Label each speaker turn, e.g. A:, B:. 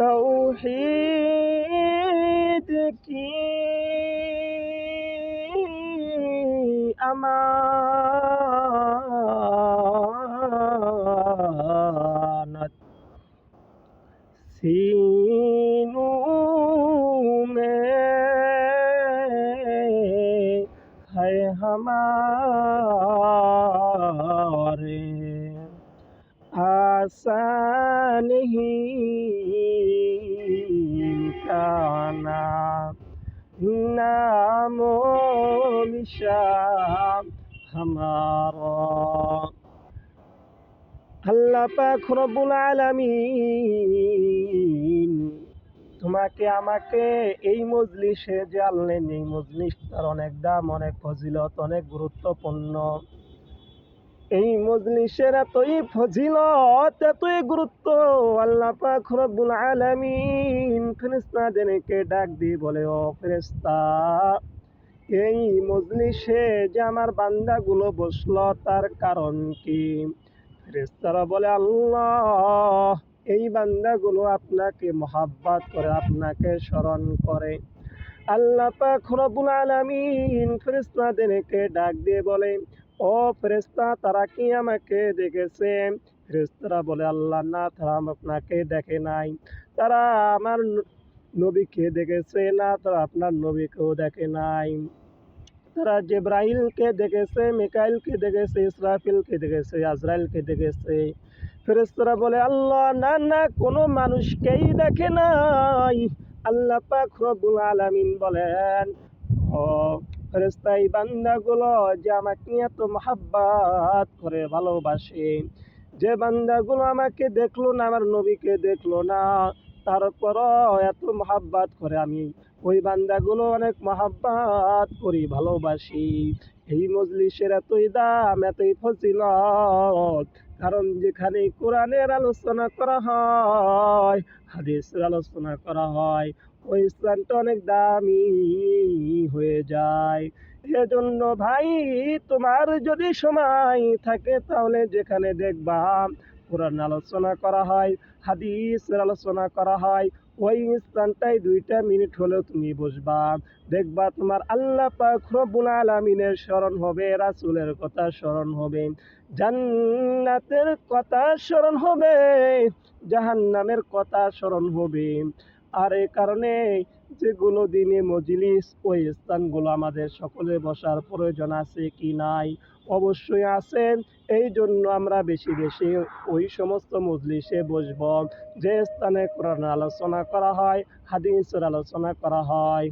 A: तौहीद की अमानत सीनों में है हमारे, आसान ही मिटाना नामो निशान हमारा। আল্লাহ পাক রব্বুল আলামিন তোমাকে আমাকে এই মজলিসে যে আনলেন, এই মজলিসটার অনেক দাম, অনেক ফজিলত, অনেক গুরুত্বপূর্ণ। এই মজলিসের এতই ফজিলত, এতই গুরুত্ব, আল্লাহ পাক রব্বুল আলামিন ফেরেশতাদেরকে ডাক দিয়ে বলে, ও ফেরেশতা, এই মজলিসে যে আমার বান্দাগুলো বসলো তার কারণ কি? ফেরেশতারা বলে, আল্লাহ, এই বান্দাগুলো আপনাকে মহাব্বত করে, আপনাকে স্মরণ করে। আল্লাহ পাক রব্বুল আলামিন ফেরেশতাদেরকে ডাক দিয়ে বলে, ও ফেরেশতা, তারা কি আমাকে দেখেছে? ফেরেশতারা বলে, আল্লাহ, না, তারা আপনাকে দেখে নাই। তারা আমার নবীকে দেখেছে না, তারা আপনার নবীকেও দেখে নাই। তারা জিবরাইলকে দেখেছে, মিকাইলকে দেখেছে, ইসরাফিলকে দেখেছে, আজরাইলকে দেখেছে। ফেরেশতারা বলে, আল্লাহ, না না, কোনো মানুষকেই দেখে নাই। আল্লাহ পাক রব্বুল আলামিন বলেন, ও ফেরেশতা, এই বান্দাগুলো যে আমাকে এত মহাব্বত করে, ভালোবাসে, যে বান্দাগুলো আমাকে দেখলো না, আমার নবীকে দেখলো না, তারপরও এত মহাব্বত করে, আমি ওই বান্দাগুলো অনেক মহাব্বত করি, ভালোবাসি। এই মজলিসের এতই দাম, এতই ফজিলত, কারণ যেখানে কোরআনের আলোচনা করা হয়, হাদিসের আলোচনা করা হয়, ওই স্থানটা অনেক দামি হয়ে যায়। এজন্য ভাই, তোমার যদি সময় থাকে তাহলে যেখানে দেখবা কোরআন আলোচনা করা হয়, হাদিসের আলোচনা করা হয়, ওই স্থানটায় 2টা মিনিট হলেও তুমি বসবা। দেখবা তোমার আল্লাহ পাক রব্বুল আলামিনের স্মরণ হবে, রাসূলের কথা স্মরণ হবে, জান্নাতের কথা স্মরণ হবে, জাহান্নামের কথা স্মরণ হবে। আর এই কারণে যেগুলো দিনে মজলিস, ওই স্থানগুলো আমাদের সকলে বসার প্রয়োজন আছে কি নাই? অবশ্যই আছেন। এই জন্য আমরা বেশি বেশি ওই সমস্ত মজলিসে বসব যে স্থানে কোরআন আলোচনা করা হয়, হাদিসের আলোচনা করা হয়।